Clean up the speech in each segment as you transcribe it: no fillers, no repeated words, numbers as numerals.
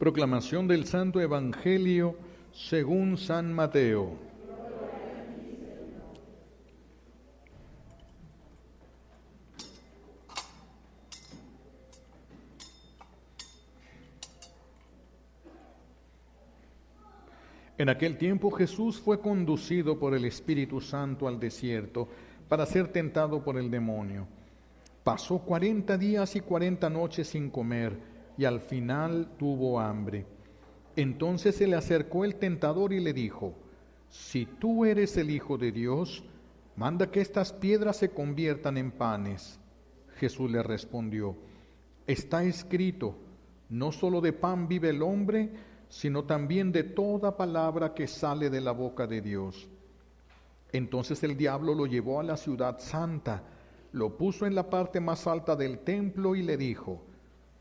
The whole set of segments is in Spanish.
Proclamación del Santo Evangelio según San Mateo. En aquel tiempo Jesús fue conducido por el Espíritu Santo al desierto para ser tentado por el demonio. Pasó 40 días y 40 noches sin comer y al final tuvo hambre. Entonces se le acercó el tentador y le dijo: si tú eres el Hijo de Dios, manda que estas piedras se conviertan en panes. Jesús le respondió: está escrito, no solo de pan vive el hombre, sino también de toda palabra que sale de la boca de Dios. Entonces el diablo lo llevó a la ciudad santa, lo puso en la parte más alta del templo y le dijo: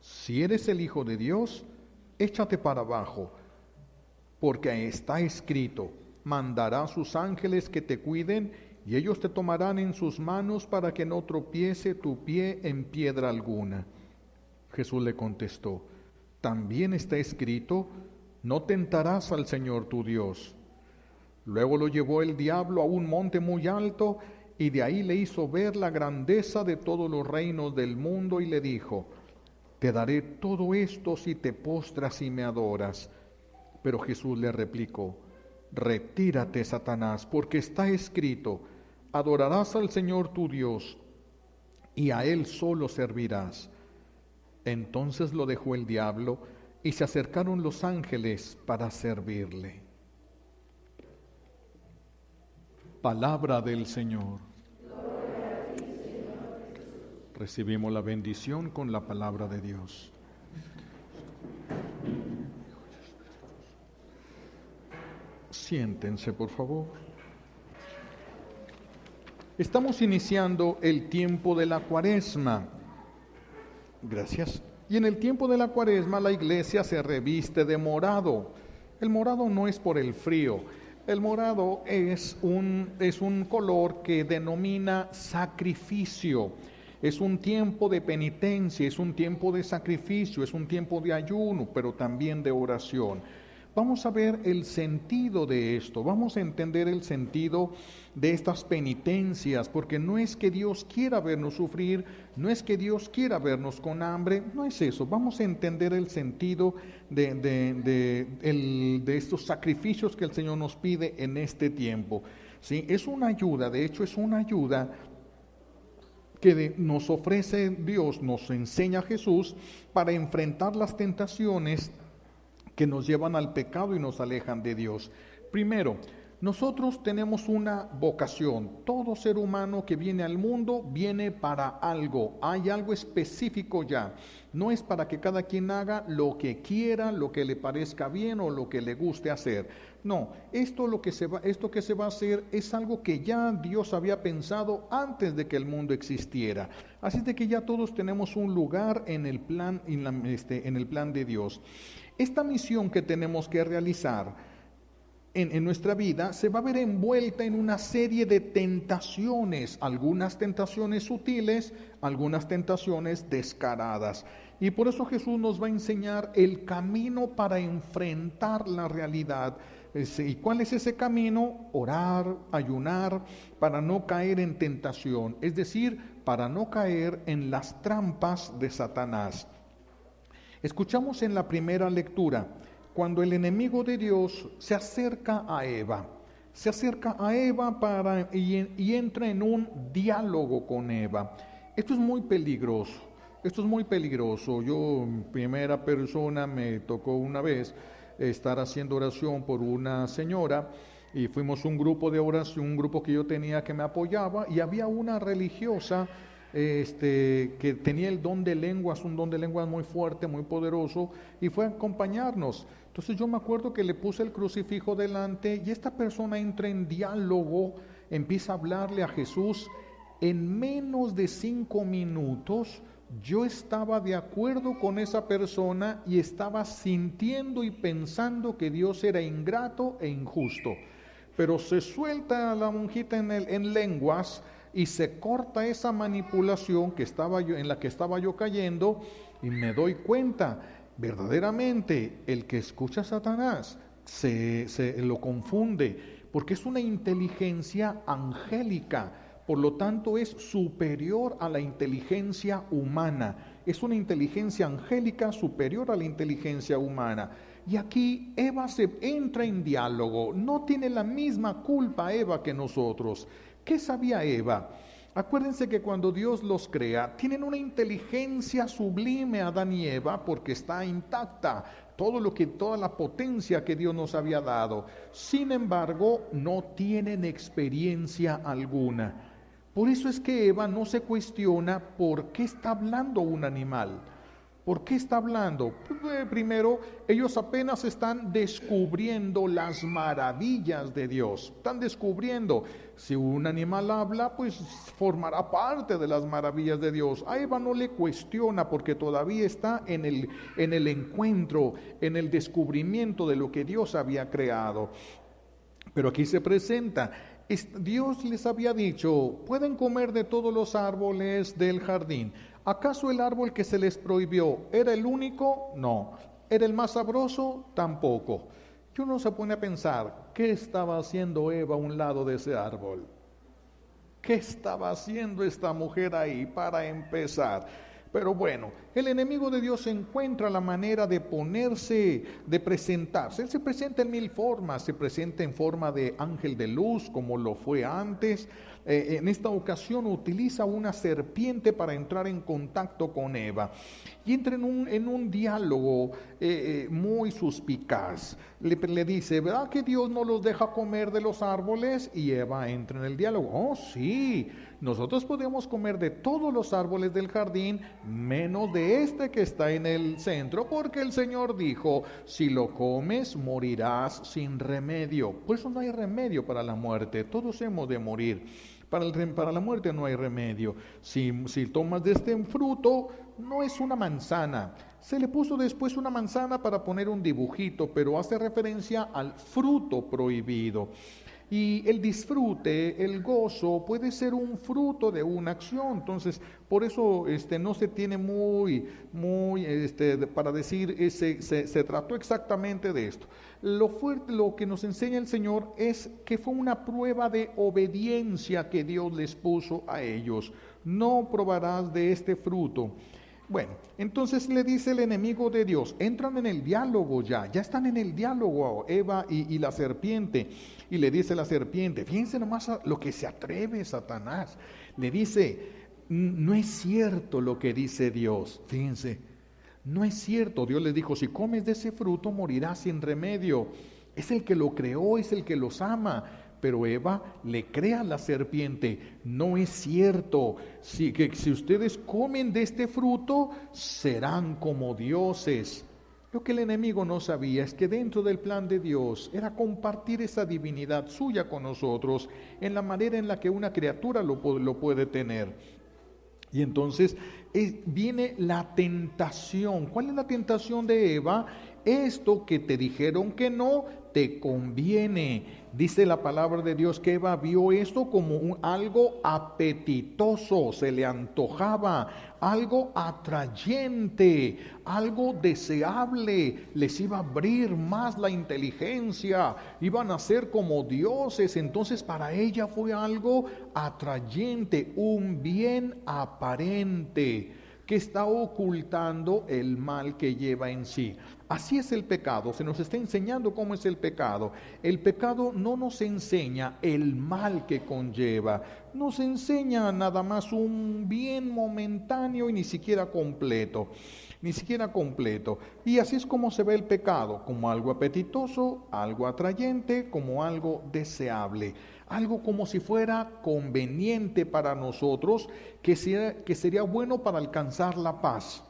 si eres el Hijo de Dios, échate para abajo, porque está escrito, mandará a sus ángeles que te cuiden, y ellos te tomarán en sus manos para que no tropiece tu pie en piedra alguna. Jesús le contestó: también está escrito, no tentarás al Señor tu Dios. Luego lo llevó el diablo a un monte muy alto, y de ahí le hizo ver la grandeza de todos los reinos del mundo, y le dijo: te daré todo esto si te postras y me adoras. Pero Jesús le replicó: retírate, Satanás, porque está escrito, adorarás al Señor tu Dios, y a Él solo servirás. Entonces lo dejó el diablo, y se acercaron los ángeles para servirle. Palabra del Señor. Recibimos la bendición con la palabra de Dios. Siéntense, por favor. Estamos iniciando el tiempo de la Cuaresma. Gracias. Y en el tiempo de la Cuaresma la iglesia se reviste de morado. El morado no es por el frío. El morado es un color que denomina sacrificio. Es un tiempo de penitencia, es un tiempo de sacrificio, es un tiempo de ayuno, pero también de oración. Vamos a ver el sentido de esto, vamos a entender el sentido de estas penitencias, porque no es que Dios quiera vernos sufrir, no es que Dios quiera vernos con hambre, no es eso. Vamos a entender el sentido de estos sacrificios que el Señor nos pide en este tiempo. ¿Sí? Es una ayuda, de hecho es una ayuda que nos ofrece Dios, nos enseña Jesús para enfrentar las tentaciones que nos llevan al pecado y nos alejan de Dios. Primero, nosotros tenemos una vocación. Todo ser humano que viene al mundo viene para algo. Hay algo específico ya. No es para que cada quien haga lo que quiera, lo que le parezca bien o lo que le guste hacer. No, esto que se va a hacer es algo que ya Dios había pensado antes de que el mundo existiera. Así de que ya todos tenemos un lugar en el plan, en el plan de Dios. Esta misión que tenemos que realizar en nuestra vida se va a ver envuelta en una serie de tentaciones, algunas tentaciones sutiles, algunas tentaciones descaradas. Y por eso Jesús nos va a enseñar el camino para enfrentar la realidad. ¿Y cuál es ese camino? Orar, ayunar, para no caer en tentación, es decir, para no caer en las trampas de Satanás. Escuchamos en la primera lectura, cuando el enemigo de Dios se acerca a Eva y entra en un diálogo con Eva. Esto es muy peligroso. Yo en primera persona me tocó una vez estar haciendo oración por una señora y fuimos un grupo de oración, un grupo que yo tenía que me apoyaba, y había una religiosa que tenía el don de lenguas, un don de lenguas muy fuerte, muy poderoso, y fue a acompañarnos. Entonces yo me acuerdo que le puse el crucifijo delante y esta persona entra en diálogo, empieza a hablarle a Jesús. En menos de 5 minutos yo estaba de acuerdo con esa persona y estaba sintiendo y pensando que Dios era ingrato e injusto. Pero se suelta la monjita en lenguas y se corta esa manipulación en la que estaba yo cayendo, y me doy cuenta Verdaderamente, el que escucha a Satanás se lo confunde, porque es una inteligencia angélica, por lo tanto es superior a la inteligencia humana. Es una inteligencia angélica superior a la inteligencia humana. Y aquí Eva se entra en diálogo, no tiene la misma culpa Eva que nosotros. ¿Qué sabía Eva? Acuérdense que cuando Dios los crea, tienen una inteligencia sublime Adán y Eva porque está intacta, toda la potencia que Dios nos había dado. Sin embargo, no tienen experiencia alguna. Por eso es que Eva no se cuestiona por qué está hablando un animal. ¿Por qué está hablando? Primero, ellos apenas están descubriendo las maravillas de Dios. Están descubriendo. Si un animal habla, pues formará parte de las maravillas de Dios. A Eva no le cuestiona porque todavía está en el encuentro, en el descubrimiento de lo que Dios había creado. Pero aquí se presenta. Dios les había dicho, pueden comer de todos los árboles del jardín. ¿Acaso el árbol que se les prohibió era el único? No. ¿Era el más sabroso? Tampoco. Y uno se pone a pensar, ¿qué estaba haciendo Eva a un lado de ese árbol? ¿Qué estaba haciendo esta mujer ahí para empezar? Pero bueno, el enemigo de Dios encuentra la manera de ponerse, de presentarse. Él se presenta en mil formas, se presenta en forma de ángel de luz, como lo fue antes. En esta ocasión utiliza una serpiente para entrar en contacto con Eva. Y entra en un diálogo muy suspicaz. Le dice, ¿verdad que Dios no los deja comer de los árboles? Y Eva entra en el diálogo. Oh, sí, nosotros podemos comer de todos los árboles del jardín, menos de este que está en el centro, porque el Señor dijo, si lo comes, morirás sin remedio. Por eso no hay remedio para la muerte, todos hemos de morir. Para la muerte no hay remedio. Si tomas de este fruto, no es una manzana. Se le puso después una manzana para poner un dibujito, pero hace referencia al fruto prohibido. Y el disfrute, el gozo, puede ser un fruto de una acción. Entonces, por eso no se tiene muy para decir, se trató exactamente de esto. Lo que nos enseña el Señor es que fue una prueba de obediencia que Dios les puso a ellos. No probarás de este fruto. Bueno, entonces le dice el enemigo de Dios, entran en el diálogo ya están en el diálogo Eva y la serpiente, y le dice la serpiente, fíjense nomás a lo que se atreve Satanás, le dice, no es cierto lo que dice Dios, fíjense, no es cierto, Dios le dijo, si comes de ese fruto morirás sin remedio, es el que lo creó, es el que los ama. Pero Eva le cree a la serpiente, no es cierto, que si ustedes comen de este fruto, serán como dioses. Lo que el enemigo no sabía es que dentro del plan de Dios era compartir esa divinidad suya con nosotros en la manera en la que una criatura lo puede tener. Y entonces viene la tentación. ¿Cuál es la tentación de Eva? Esto que te dijeron que no, te conviene. Dice la palabra de Dios que Eva vio esto como algo apetitoso, se le antojaba, algo atrayente, algo deseable, les iba a abrir más la inteligencia, iban a ser como dioses. Entonces para ella fue algo atrayente, un bien aparente que está ocultando el mal que lleva en sí. Así es el pecado, se nos está enseñando cómo es el pecado. El pecado no nos enseña el mal que conlleva, nos enseña nada más un bien momentáneo y ni siquiera completo. Y así es como se ve el pecado, como algo apetitoso, algo atrayente, como algo deseable. Algo como si fuera conveniente para nosotros, que sería bueno para alcanzar la paz.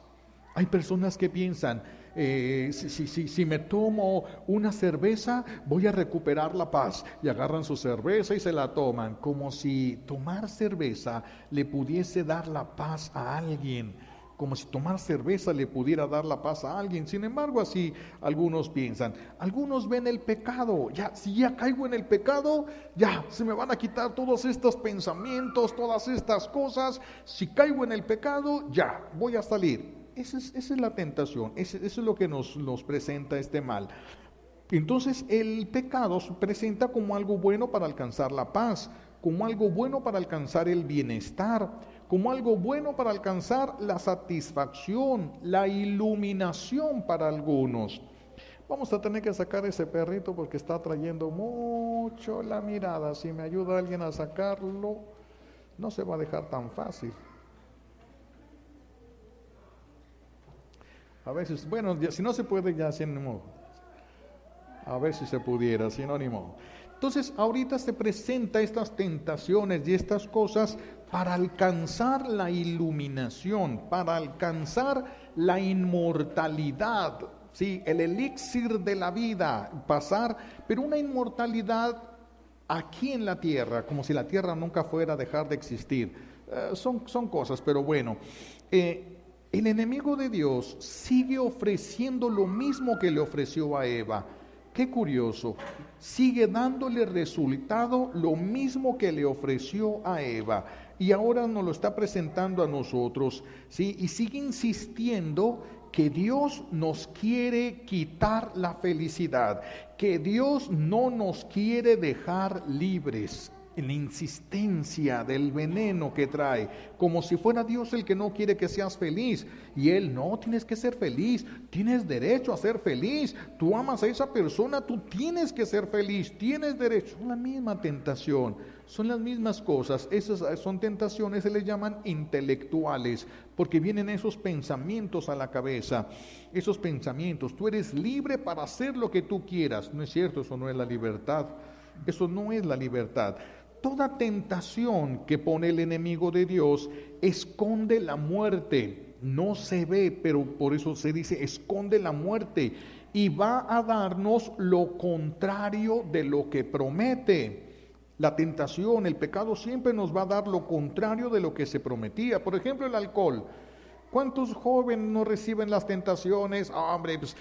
Hay personas que piensan, si me tomo una cerveza, voy a recuperar la paz. Y agarran su cerveza y se la toman, como si tomar cerveza le pudiese dar la paz a alguien. Como si tomar cerveza le pudiera dar la paz a alguien. Sin embargo, así algunos piensan. Algunos ven el pecado. Si ya caigo en el pecado, ya se me van a quitar todos estos pensamientos, todas estas cosas. Si caigo en el pecado, ya voy a salir. Esa es la tentación, eso es lo que nos presenta este mal. Entonces el pecado se presenta como algo bueno para alcanzar la paz, como algo bueno para alcanzar el bienestar, como algo bueno para alcanzar la satisfacción, la iluminación para algunos. Vamos a tener que sacar ese perrito porque está trayendo mucho la mirada. Si me ayuda alguien a sacarlo, no se va a dejar tan fácil. A veces, bueno, si no se puede, ya sin modo. A ver si se pudiera, si no, ni modo. Entonces, ahorita se presenta estas tentaciones y estas cosas para alcanzar la iluminación, para alcanzar la inmortalidad, ¿sí? El elixir de la vida, pasar, pero una inmortalidad aquí en la tierra, como si la tierra nunca fuera a dejar de existir. Son cosas, pero bueno. El enemigo de Dios sigue ofreciendo lo mismo que le ofreció a Eva. Qué curioso, sigue dándole resultado lo mismo que le ofreció a Eva y ahora nos lo está presentando a nosotros, ¿sí? Y sigue insistiendo que Dios nos quiere quitar la felicidad, que Dios no nos quiere dejar libres. En la insistencia del veneno que trae, como si fuera Dios el que no quiere que seas feliz, y Él, no, tienes que ser feliz, tienes derecho a ser feliz, tú amas a esa persona, tú tienes que ser feliz, tienes derecho. Son la misma tentación, son las mismas cosas, esas son tentaciones, se les llaman intelectuales, porque vienen esos pensamientos a la cabeza, esos pensamientos, tú eres libre para hacer lo que tú quieras. No es cierto, eso no es la libertad, eso no es la libertad. Toda tentación que pone el enemigo de Dios esconde la muerte. No se ve, pero por eso se dice esconde la muerte. Y va a darnos lo contrario de lo que promete. La tentación, el pecado siempre nos va a dar lo contrario de lo que se prometía. Por ejemplo, el alcohol. ¿Cuántos jóvenes no reciben las tentaciones? Hombre, pues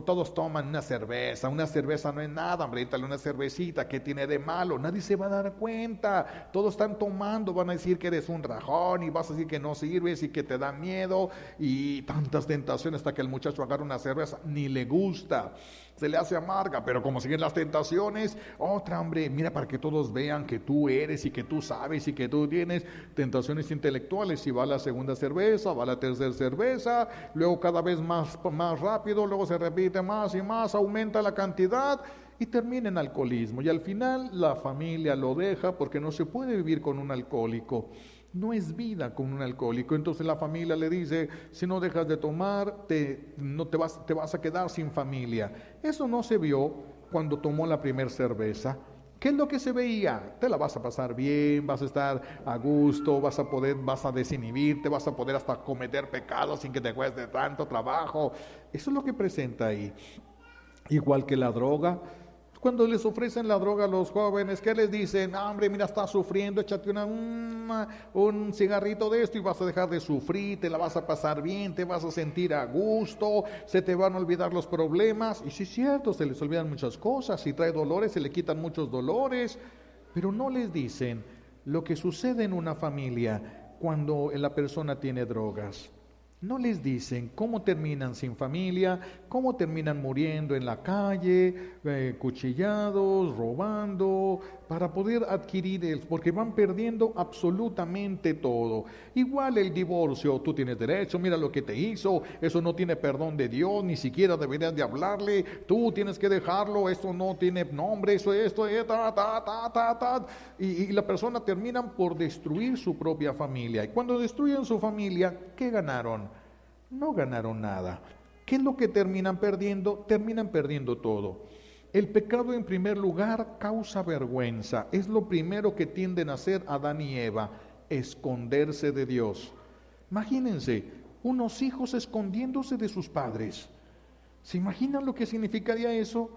todos toman una cerveza no es nada, hombre, dale una cervecita, ¿qué tiene de malo? Nadie se va a dar cuenta, todos están tomando, van a decir que eres un rajón y vas a decir que no sirves y que te da miedo y tantas tentaciones hasta que el muchacho agarra una cerveza, ni le gusta, se le hace amarga, pero como siguen las tentaciones, otra, hombre, mira, para que todos vean que tú eres y que tú sabes y que tú tienes tentaciones intelectuales, y va la segunda cerveza, va la tercera cerveza, luego cada vez más rápido, luego se repite más y más, aumenta la cantidad y termina en alcoholismo, y al final la familia lo deja porque no se puede vivir con un alcohólico. No es vida con un alcohólico. Entonces la familia le dice, si no dejas de tomar, te vas a quedar sin familia. Eso no se vio cuando tomó la primera cerveza. ¿Qué es lo que se veía? Te la vas a pasar bien, vas a estar a gusto, vas a desinhibirte, vas a poder hasta cometer pecados sin que te cueste tanto trabajo. Eso es lo que presenta ahí. Igual que la droga. Cuando les ofrecen la droga a los jóvenes, ¿qué les dicen? Hombre, mira, estás sufriendo, échate un cigarrito de esto y vas a dejar de sufrir, te la vas a pasar bien, te vas a sentir a gusto, se te van a olvidar los problemas. Y sí es cierto, se les olvidan muchas cosas, si trae dolores, se le quitan muchos dolores, pero no les dicen lo que sucede en una familia cuando la persona tiene drogas. No les dicen cómo terminan sin familia, cómo terminan muriendo en la calle, cuchillados, robando, para poder adquirir, porque van perdiendo absolutamente todo. Igual el divorcio, tú tienes derecho, mira lo que te hizo, eso no tiene perdón de Dios, ni siquiera deberías de hablarle, tú tienes que dejarlo, esto no tiene nombre, y la persona termina por destruir su propia familia. Y cuando destruyen su familia, ¿qué ganaron? No ganaron nada. ¿Qué es lo que terminan perdiendo? Terminan perdiendo todo. El pecado, en primer lugar, causa vergüenza. Es lo primero que tienden a hacer Adán y Eva, esconderse de Dios. Imagínense, unos hijos escondiéndose de sus padres. ¿Se imaginan lo que significaría eso?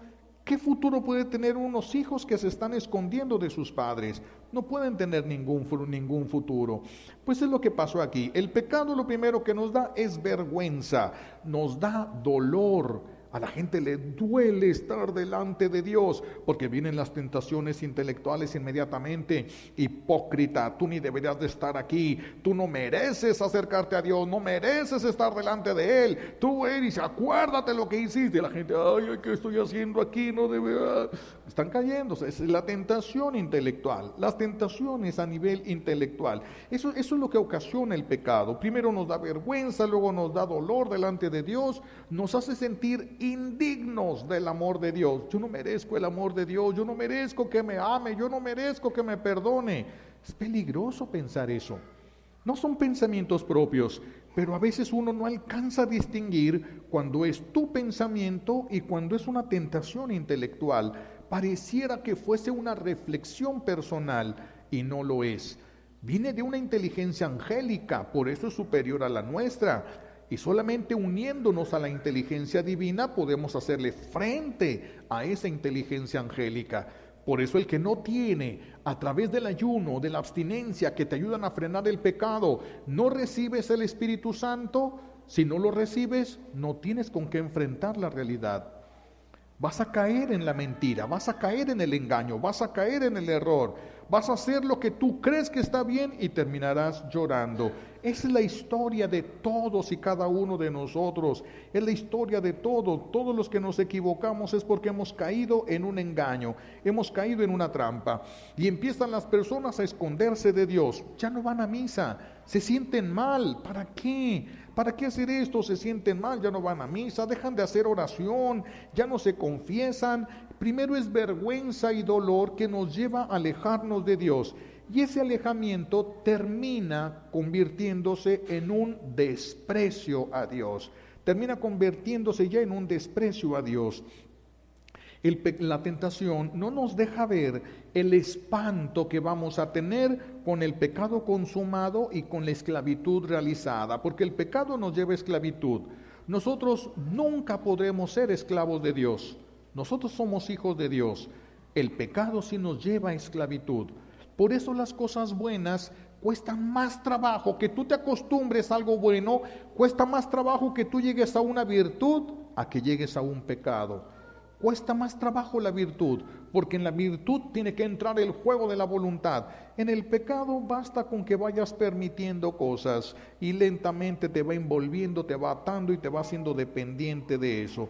¿Qué futuro puede tener unos hijos que se están escondiendo de sus padres? No pueden tener ningún futuro. Pues es lo que pasó aquí. El pecado lo primero que nos da es vergüenza, nos da dolor. A la gente le duele estar delante de Dios porque vienen las tentaciones intelectuales inmediatamente. Hipócrita, tú ni deberías de estar aquí, tú no mereces acercarte a Dios, no mereces estar delante de Él, tú eres, acuérdate lo que hiciste. La gente, ay, ¿qué estoy haciendo aquí? No debe. Están cayendo. Es la tentación intelectual, las tentaciones a nivel intelectual. Eso es lo que ocasiona el pecado. Primero nos da vergüenza, luego nos da dolor delante de Dios, nos hace sentir indignos del amor de Dios. Yo no merezco el amor de Dios, yo no merezco que me ame, yo no merezco que me perdone. Es peligroso pensar eso. No son pensamientos propios, pero a veces uno no alcanza a distinguir cuando es tu pensamiento y cuando es una tentación intelectual. Pareciera que fuese una reflexión personal y no lo es. Viene de una inteligencia angélica, por eso es superior a la nuestra. Y solamente uniéndonos a la inteligencia divina podemos hacerle frente a esa inteligencia angélica. Por eso el que no tiene, a través del ayuno, de la abstinencia, que te ayudan a frenar el pecado, no recibes el Espíritu Santo. Si no lo recibes, no tienes con qué enfrentar la realidad. Vas a caer en la mentira, vas a caer en el engaño, vas a caer en el error, vas a hacer lo que tú crees que está bien y terminarás llorando. Esa es la historia de todos y cada uno de nosotros, es la historia de todos los que nos equivocamos es porque hemos caído en un engaño, hemos caído en una trampa y empiezan las personas a esconderse de Dios, ya no van a misa, se sienten mal, ¿para qué? ¿Para qué hacer esto? Se sienten mal, ya no van a misa, dejan de hacer oración, ya no se confiesan. Primero es vergüenza y dolor que nos lleva a alejarnos de Dios. Y ese alejamiento termina convirtiéndose en un desprecio a Dios. Termina convirtiéndose ya en un desprecio a Dios. La tentación no nos deja ver el espanto que vamos a tener con el pecado consumado y con la esclavitud realizada, porque el pecado nos lleva a esclavitud. Nosotros nunca podremos ser esclavos de Dios. Nosotros somos hijos de Dios. El pecado sí nos lleva a esclavitud. Por eso las cosas buenas cuestan más trabajo. Que tú te acostumbres a algo bueno, cuesta más trabajo que tú llegues a una virtud a que llegues a un pecado. Cuesta más trabajo la virtud, porque en la virtud tiene que entrar el juego de la voluntad. En el pecado basta con que vayas permitiendo cosas y lentamente te va envolviendo, te va atando y te va haciendo dependiente de eso.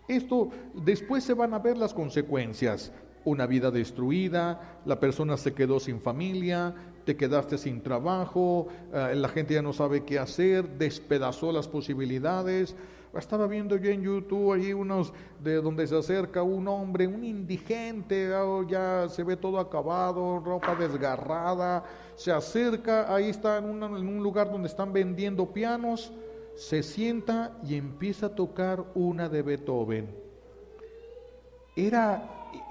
Esto después se van a ver las consecuencias. Una vida destruida, la persona se quedó sin familia, te quedaste sin trabajo, la gente ya no sabe qué hacer, despedazó las posibilidades. Estaba viendo yo en YouTube ahí unos de donde se acerca un hombre, un indigente, ya se ve todo acabado, ropa desgarrada, se acerca, ahí está en un lugar donde están vendiendo pianos, se sienta y empieza a tocar una de Beethoven.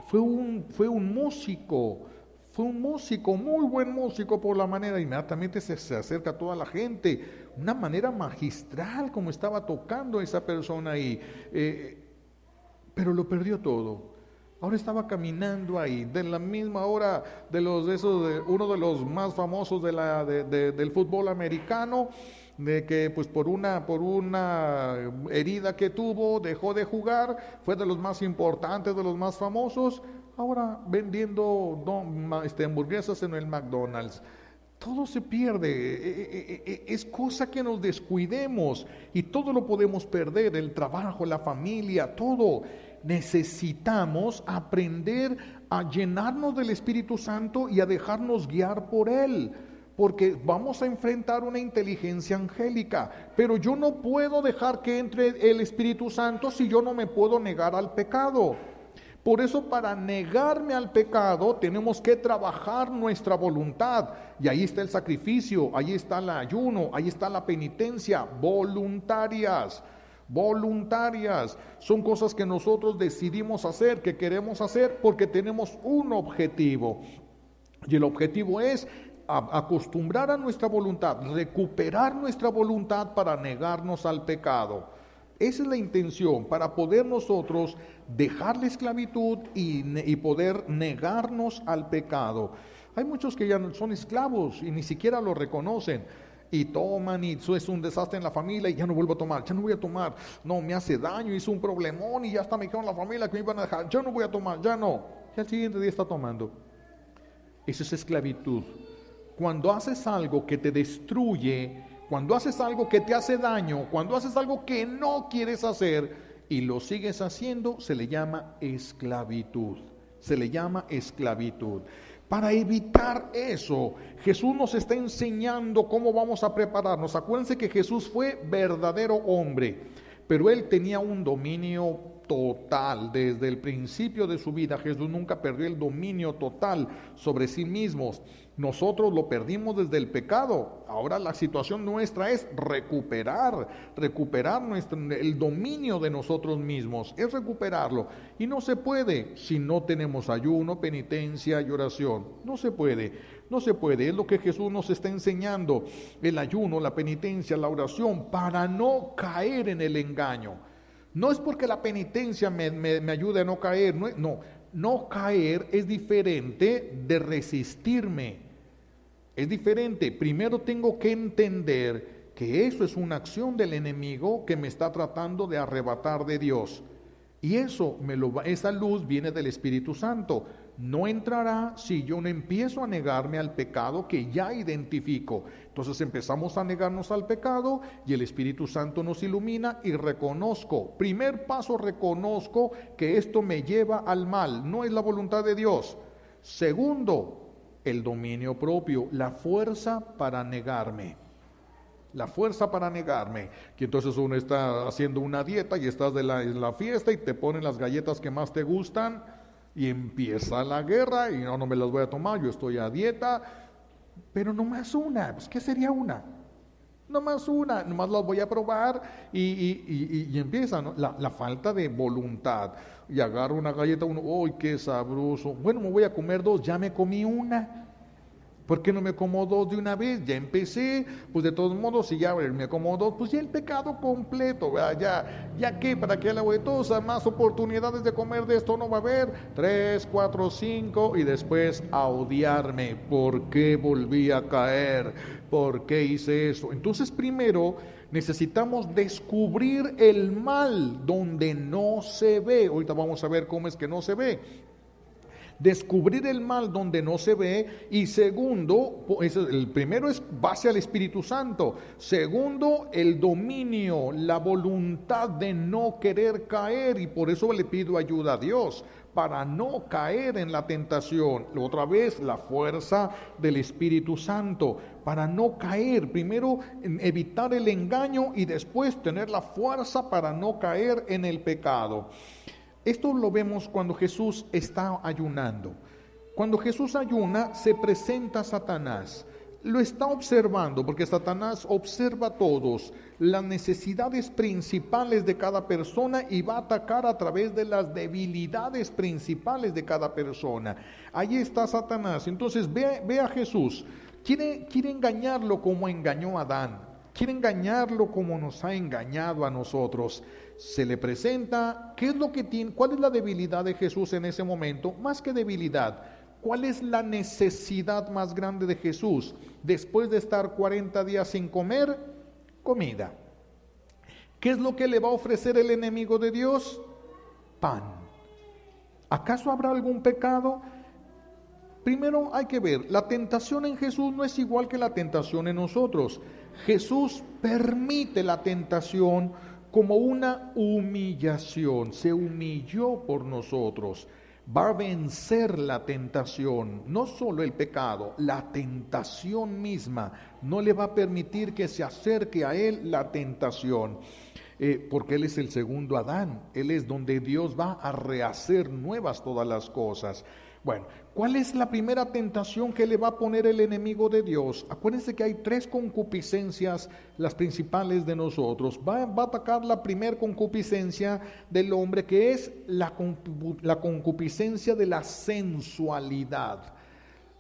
Fue un músico, muy buen músico por la manera, inmediatamente se acerca a toda la gente, una manera magistral como estaba tocando esa persona ahí, pero lo perdió todo. Ahora estaba caminando ahí, de la misma hora uno de los más famosos del fútbol americano, de que pues por una herida que tuvo dejó de jugar, fue de los más importantes, de los más famosos, ahora vendiendo hamburguesas en el McDonald's. Todo se pierde, es cosa que nos descuidemos y todo lo podemos perder, el trabajo, la familia, todo. Necesitamos aprender a llenarnos del Espíritu Santo y a dejarnos guiar por Él, porque vamos a enfrentar una inteligencia angélica, pero yo no puedo dejar que entre el Espíritu Santo si yo no me puedo negar al pecado. Por eso, para negarme al pecado tenemos que trabajar nuestra voluntad, y ahí está el sacrificio, ahí está el ayuno, ahí está la penitencia, voluntarias, son cosas que nosotros decidimos hacer, que queremos hacer porque tenemos un objetivo, y el objetivo es acostumbrar a nuestra voluntad, recuperar nuestra voluntad para negarnos al pecado. Esa es la intención, para poder nosotros dejar la esclavitud y poder negarnos al pecado. Hay muchos que ya son esclavos y ni siquiera lo reconocen. y toman y eso es un desastre en la familia y ya no vuelvo a tomar, ya no voy a tomar, no, me hace daño, hizo un problemón y ya está, me dijeron en la familia que me iban a dejar, yo no voy a tomar, ya no, y al siguiente día está tomando. Eso es esclavitud. Cuando haces algo que te destruye, cuando haces algo que te hace daño, cuando haces algo que no quieres hacer y lo sigues haciendo, se le llama esclavitud. Se le llama esclavitud. Para evitar eso, Jesús nos está enseñando cómo vamos a prepararnos. Acuérdense que Jesús fue verdadero hombre, pero él tenía un dominio total. Desde el principio de su vida, Jesús nunca perdió el dominio total sobre sí mismo. Nosotros lo perdimos desde el pecado. Ahora la situación nuestra es recuperar el dominio de nosotros mismos, es recuperarlo. Y no se puede si no tenemos ayuno, penitencia y oración. No se puede. Es lo que Jesús nos está enseñando, el ayuno, la penitencia, la oración, para no caer en el engaño. No es porque la penitencia me ayude a no caer, no caer es diferente de resistirme. Es diferente. Primero tengo que entender que eso es una acción del enemigo que me está tratando de arrebatar de Dios. Y esa luz viene del Espíritu Santo. No entrará si yo no empiezo a negarme al pecado que ya identifico. Entonces empezamos a negarnos al pecado y el Espíritu Santo nos ilumina y reconozco. Primer paso, reconozco que esto me lleva al mal, no es la voluntad de Dios. Segundo, el dominio propio, la fuerza para negarme. La fuerza para negarme. Que entonces uno está haciendo una dieta y estás en la fiesta y te ponen las galletas que más te gustan y empieza la guerra y no me las voy a tomar, yo estoy a dieta, pero nomás una. Pues ¿qué sería una? Nomás una, nomás las voy a probar y empieza, ¿no? La falta de voluntad. Y agarro una galleta, ¡ay, qué sabroso! Bueno, me voy a comer dos, ya me comí una. ¿Por qué no me como dos de una vez? Ya empecé, pues de todos modos, si ya me como dos, pues ya el pecado completo, ¿verdad? Ya que, ¿para qué la vueltosa? Más oportunidades de comer de esto no va a haber. 3, 4, 5 y después a odiarme. ¿Por qué volví a caer? ¿Por qué hice eso? Entonces primero necesitamos descubrir el mal donde no se ve. Ahorita vamos a ver cómo es que no se ve. Descubrir el mal donde no se ve. Y segundo, el primero es base al Espíritu Santo. Segundo, el dominio, la voluntad de no querer caer, y por eso le pido ayuda a Dios para no caer en la tentación. Otra vez, la fuerza del Espíritu Santo para no caer. Primero, evitar el engaño y después tener la fuerza para no caer en el pecado. Esto lo vemos cuando Jesús está ayunando. Cuando Jesús ayuna, se presenta Satanás. Lo está observando, porque Satanás observa a todos las necesidades principales de cada persona y va a atacar a través de las debilidades principales de cada persona. Ahí está Satanás. Entonces ve a Jesús. Quiere engañarlo como engañó a Adán. Quiere engañarlo como nos ha engañado a nosotros. Se le presenta, ¿qué es lo que tiene? ¿Cuál es la debilidad de Jesús en ese momento? Más que debilidad, ¿cuál es la necesidad más grande de Jesús? Después de estar 40 días sin comer, comida. ¿Qué es lo que le va a ofrecer el enemigo de Dios? Pan. ¿Acaso habrá algún pecado? Primero hay que ver, la tentación en Jesús no es igual que la tentación en nosotros. Jesús permite la tentación como una humillación, se humilló por nosotros, va a vencer la tentación, no solo el pecado, la tentación misma, no le va a permitir que se acerque a él la tentación, porque él es el segundo Adán, él es donde Dios va a rehacer nuevas todas las cosas. Bueno, ¿cuál es la primera tentación que le va a poner el enemigo de Dios? Acuérdense que hay 3 concupiscencias, las principales de nosotros. Va a atacar la primera concupiscencia del hombre, que es la concupiscencia de la sensualidad.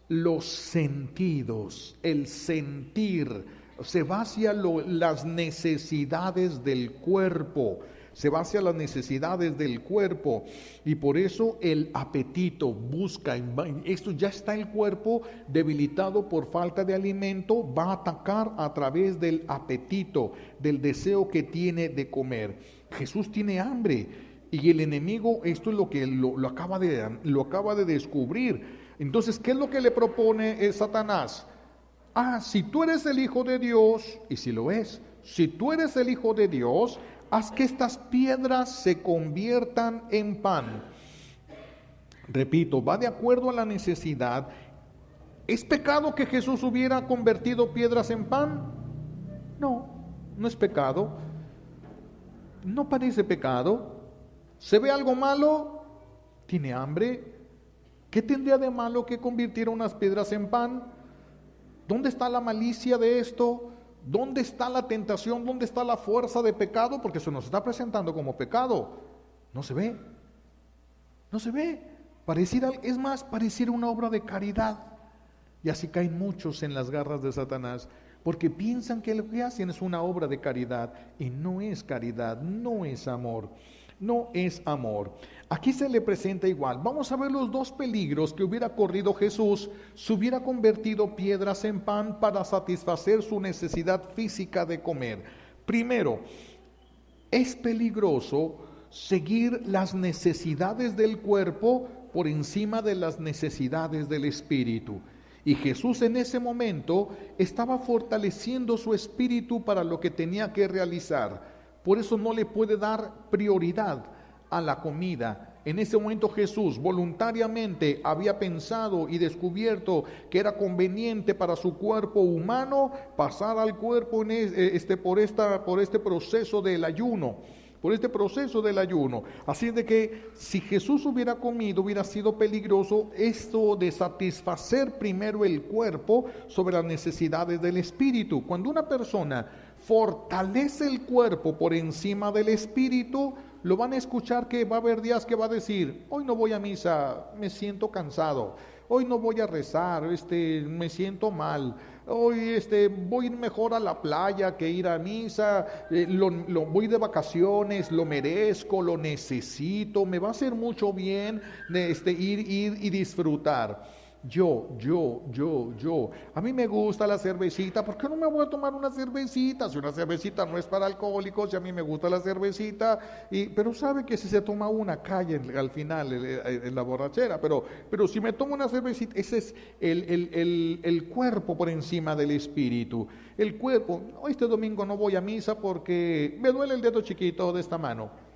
Los sentidos, el sentir, se va hacia las necesidades del cuerpo. se va hacia las necesidades del cuerpo, y por eso el apetito busca, esto ya está el cuerpo debilitado por falta de alimento, va a atacar a través del apetito, del deseo que tiene de comer. Jesús tiene hambre, y el enemigo, esto es lo que lo acaba de descubrir. Entonces, ¿qué es lo que le propone Satanás? Si tú eres el Hijo de Dios, y si lo es, si tú eres el Hijo de Dios, haz que estas piedras se conviertan en pan. Repito, va de acuerdo a la necesidad. ¿Es pecado que Jesús hubiera convertido piedras en pan? No, no es pecado. No parece pecado. ¿Se ve algo malo? ¿Tiene hambre? ¿Qué tendría de malo que convirtiera unas piedras en pan? ¿Dónde está la malicia de esto? ¿Dónde está la tentación? ¿Dónde está la fuerza de pecado? Porque se nos está presentando como pecado. No se ve. No se ve. Pareciera una obra de caridad. Y así caen muchos en las garras de Satanás, porque piensan que lo que hacen es una obra de caridad, y no es caridad, no es amor. No es amor. Aquí se le presenta igual. Vamos a ver los dos peligros que hubiera corrido Jesús si hubiera convertido piedras en pan para satisfacer su necesidad física de comer. Primero, es peligroso seguir las necesidades del cuerpo por encima de las necesidades del espíritu. Y Jesús en ese momento estaba fortaleciendo su espíritu para lo que tenía que realizar. Por eso no le puede dar prioridad a la comida. En ese momento Jesús voluntariamente había pensado y descubierto que era conveniente para su cuerpo humano pasar al cuerpo por este proceso del ayuno. Así de que si Jesús hubiera comido, hubiera sido peligroso esto de satisfacer primero el cuerpo sobre las necesidades del espíritu. Cuando una persona fortalece el cuerpo por encima del espíritu, lo van a escuchar que va a haber días que va a decir: hoy no voy a misa, me siento cansado; hoy no voy a rezar, me siento mal; hoy voy a ir mejor a la playa que ir a misa; voy de vacaciones, lo merezco, lo necesito, me va a hacer mucho bien ir y disfrutar. Yo. A mí me gusta la cervecita. ¿Por qué no me voy a tomar una cervecita? Si una cervecita no es para alcohólicos, y a mí me gusta la cervecita. Pero sabe que si se toma una, cae al final en la borrachera. Pero si me tomo una cervecita, ese es el cuerpo por encima del espíritu. El cuerpo: este domingo no voy a misa porque me duele el dedo chiquito de esta mano.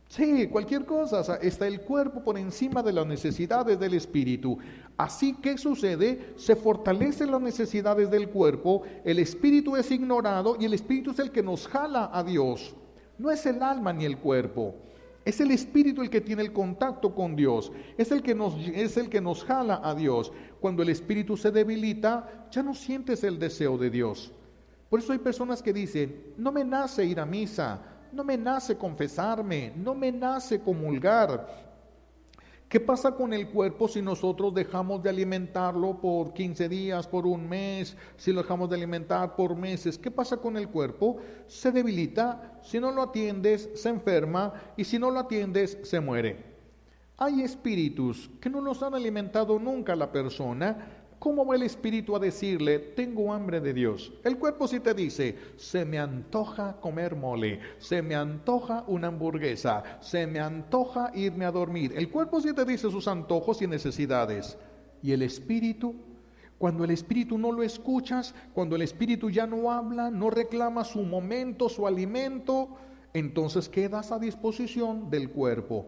Sí, cualquier cosa. O sea, está el cuerpo por encima de las necesidades del espíritu. Así que sucede, se fortalecen las necesidades del cuerpo, el espíritu es ignorado, y el espíritu es el que nos jala a Dios. No es el alma ni el cuerpo, es el espíritu el que tiene el contacto con Dios, es el que nos jala a Dios. Cuando el espíritu se debilita, ya no sientes el deseo de Dios. Por eso hay personas que dicen: no me nace ir a misa, no me nace confesarme, no me nace comulgar. ¿Qué pasa con el cuerpo si nosotros dejamos de alimentarlo por 15 días, por un mes, si lo dejamos de alimentar por meses? ¿Qué pasa con el cuerpo? Se debilita, si no lo atiendes, se enferma, y si no lo atiendes, se muere. Hay espíritus que no nos han alimentado nunca a la persona. ¿Cómo va el espíritu a decirle: tengo hambre de Dios? El cuerpo sí te dice: se me antoja comer mole, se me antoja una hamburguesa, se me antoja irme a dormir. El cuerpo sí te dice sus antojos y necesidades. ¿Y el espíritu? Cuando el espíritu no lo escuchas, cuando el espíritu ya no habla, no reclama su momento, su alimento, entonces quedas a disposición del cuerpo.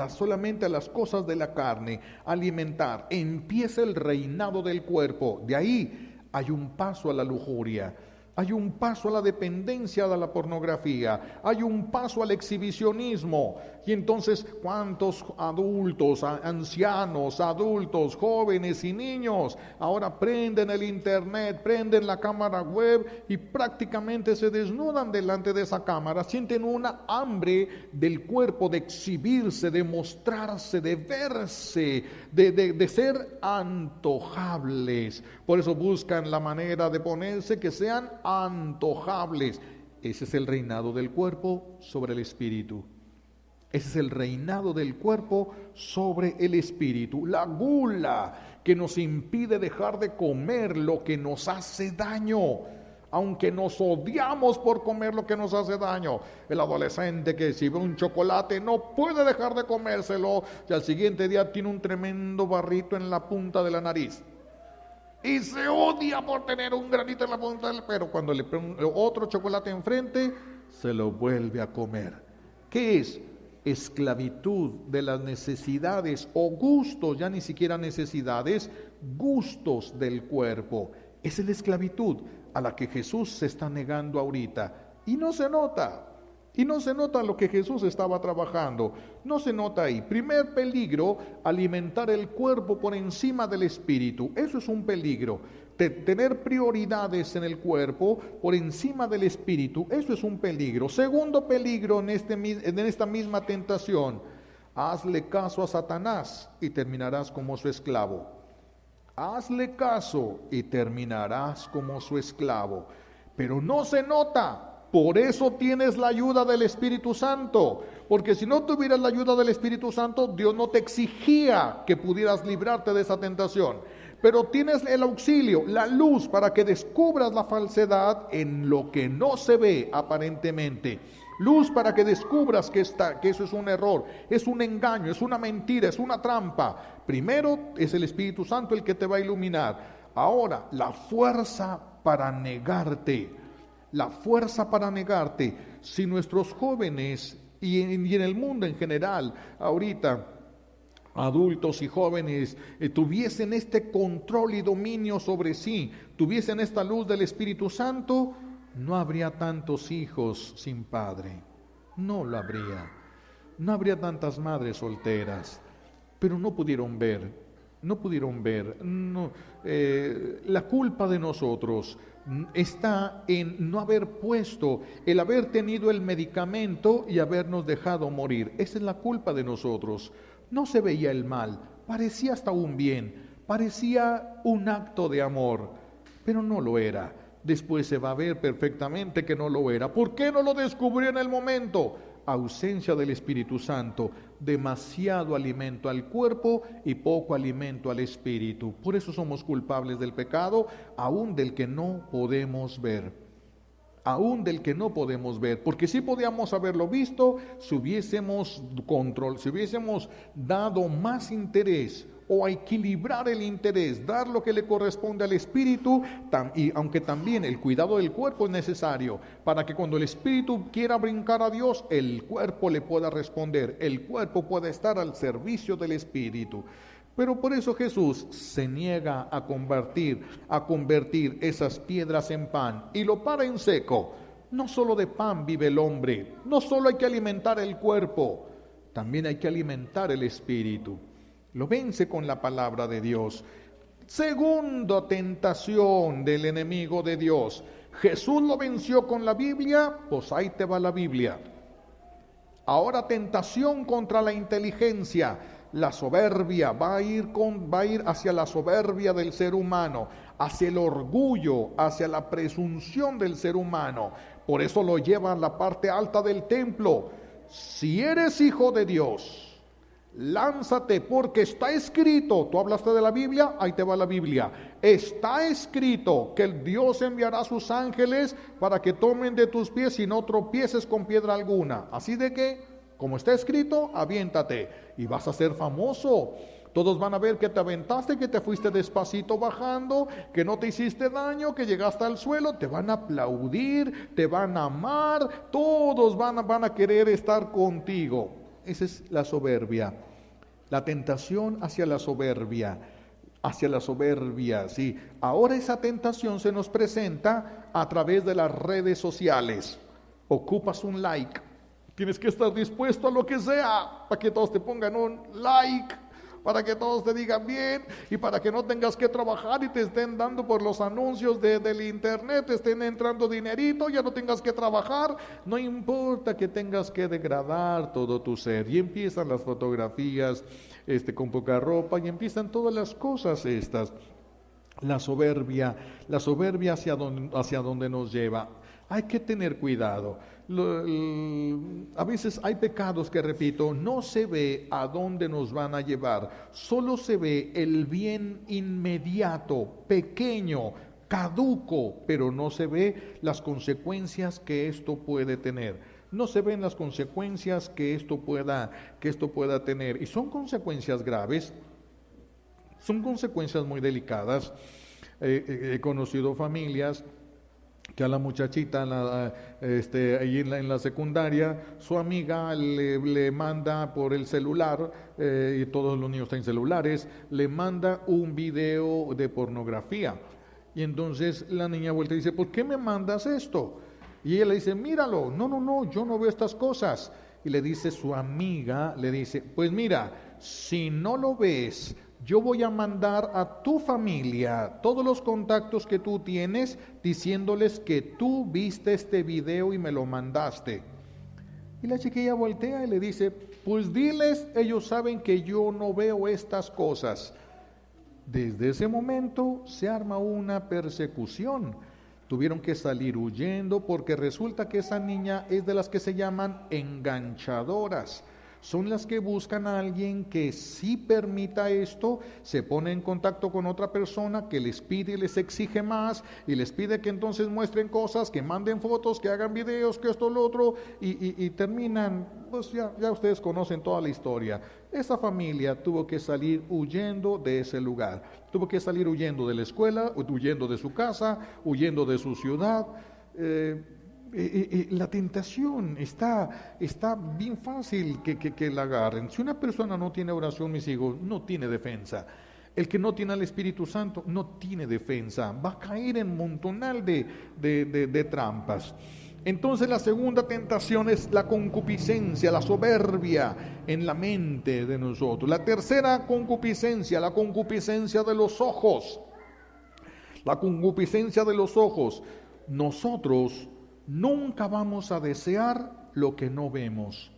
Solamente a las cosas de la carne, alimentar. Empieza el reinado del cuerpo. De ahí hay un paso a la lujuria, hay un paso a la dependencia de la pornografía, hay un paso al exhibicionismo. Y entonces, ¿cuántos adultos, ancianos, adultos, jóvenes y niños ahora prenden el internet, prenden la cámara web y prácticamente se desnudan delante de esa cámara? Sienten una hambre del cuerpo de exhibirse, de mostrarse, de verse, de ser antojables. Por eso buscan la manera de ponerse que sean antojables. Ese es el reinado del cuerpo sobre el espíritu. Ese es el reinado del cuerpo sobre el espíritu. La gula que nos impide dejar de comer lo que nos hace daño, aunque nos odiamos por comer lo que nos hace daño. El adolescente que si ve un chocolate no puede dejar de comérselo y al siguiente día tiene un tremendo barrito en la punta de la nariz. Y se odia por tener un granito en la punta del... Pero cuando le pone otro chocolate enfrente, se lo vuelve a comer. ¿Qué es? Esclavitud de las necesidades o gustos, ya ni siquiera necesidades, gustos del cuerpo. Esa es la esclavitud a la que Jesús se está negando ahorita. Y no se nota. Y no se nota lo que Jesús estaba trabajando. No se nota ahí. Primer peligro, alimentar el cuerpo por encima del espíritu. Eso es un peligro. Tener prioridades en el cuerpo por encima del espíritu. Eso es un peligro. Segundo peligro en esta misma tentación. Hazle caso a Satanás y terminarás como su esclavo. Hazle caso y terminarás como su esclavo. Pero no se nota. Por eso tienes la ayuda del Espíritu Santo, porque si no tuvieras la ayuda del Espíritu Santo, Dios no te exigía que pudieras librarte de esa tentación. Pero tienes el auxilio, la luz, para que descubras la falsedad en lo que no se ve aparentemente. Luz para que descubras que eso es un error, es un engaño, es una mentira, es una trampa. Primero es el Espíritu Santo el que te va a iluminar. Ahora, la fuerza para negarte. La fuerza para negarte. Si nuestros jóvenes y en el mundo en general, ahorita, adultos y jóvenes, tuviesen este control y dominio sobre sí, tuviesen esta luz del Espíritu Santo, no habría tantos hijos sin padre. No lo habría. No habría tantas madres solteras. Pero no pudieron ver. La culpa de nosotros está en no haber puesto, el haber tenido el medicamento y habernos dejado morir. Esa es la culpa de nosotros. No se veía el mal, parecía hasta un bien, parecía un acto de amor, pero no lo era. Después se va a ver perfectamente que no lo era. ¿Por qué no lo descubrió en el momento? Ausencia del Espíritu Santo, demasiado alimento al cuerpo y poco alimento al espíritu. Por eso somos culpables del pecado, aún del que no podemos ver. Aún del que no podemos ver, porque si podíamos haberlo visto, si hubiésemos dado más interés o a equilibrar el interés, dar lo que le corresponde al espíritu, y aunque también el cuidado del cuerpo es necesario, para que cuando el espíritu quiera brincar a Dios, el cuerpo le pueda responder, el cuerpo pueda estar al servicio del espíritu. Pero por eso Jesús se niega a convertir esas piedras en pan y lo para en seco. No solo de pan vive el hombre, no solo hay que alimentar el cuerpo, también hay que alimentar el espíritu. Lo vence con la palabra de Dios. Segunda tentación del enemigo de Dios. Jesús lo venció con la Biblia, pues ahí te va la Biblia. Ahora tentación contra la inteligencia. La soberbia va a ir hacia la soberbia del ser humano, hacia el orgullo, hacia la presunción del ser humano. Por eso lo lleva a la parte alta del templo. Si eres hijo de Dios, lánzate, porque está escrito. Tú hablaste de la Biblia, ahí te va la Biblia. Está escrito que el Dios enviará a sus ángeles para que tomen de tus pies y no tropieces con piedra alguna. Así de que, como está escrito, aviéntate y vas a ser famoso. Todos van a ver que te aventaste, que te fuiste despacito bajando, que no te hiciste daño, que llegaste al suelo. Te van a aplaudir, te van a amar, todos van a querer estar contigo. Esa es la soberbia, la tentación hacia la soberbia, sí. Ahora esa tentación se nos presenta a través de las redes sociales. Ocupas un like. Tienes que estar dispuesto a lo que sea para que todos te pongan un like, para que todos te digan bien y para que no tengas que trabajar y te estén dando por los anuncios del internet, te estén entrando dinerito, ya no tengas que trabajar. No importa que tengas que degradar todo tu ser. Y empiezan las fotografías con poca ropa y empiezan todas las cosas estas. La soberbia hacia donde nos lleva. Hay que tener cuidado. A veces hay pecados que, repito, no se ve a dónde nos van a llevar. Solo se ve el bien inmediato, pequeño, caduco, pero no se ve las consecuencias que esto puede tener. No se ven las consecuencias que esto pueda tener. Y son consecuencias graves, son consecuencias muy delicadas. He conocido familias que a la muchachita ahí en la secundaria, su amiga le manda por el celular, y todos los niños tienen celulares, le manda un video de pornografía. Y entonces la niña vuelve y dice, ¿por qué me mandas esto? Y ella le dice, míralo. No, yo no veo estas cosas. Y le dice su amiga, le dice, pues mira, si no lo ves, yo voy a mandar a tu familia todos los contactos que tú tienes, diciéndoles que tú viste este video y me lo mandaste. Y la chiquilla voltea y le dice, pues diles, ellos saben que yo no veo estas cosas. Desde ese momento se arma una persecución. Tuvieron que salir huyendo porque resulta que esa niña es de las que se llaman enganchadoras. Son las que buscan a alguien que sí permita esto, se pone en contacto con otra persona que les pide y les exige más, y les pide que entonces muestren cosas, que manden fotos, que hagan videos, que esto, lo otro, y terminan, pues ya ustedes conocen toda la historia. Esa familia tuvo que salir huyendo de ese lugar, tuvo que salir huyendo de la escuela, huyendo de su casa, huyendo de su ciudad. La tentación está bien fácil que la agarren. Si una persona no tiene oración, mis hijos, no tiene defensa. El que no tiene al Espíritu Santo no tiene defensa. Va a caer en un montonal de trampas. Entonces la segunda tentación es la concupiscencia, la soberbia en la mente de nosotros. La tercera concupiscencia, la concupiscencia de los ojos. La concupiscencia de los ojos. Nosotros nunca vamos a desear lo que no vemos.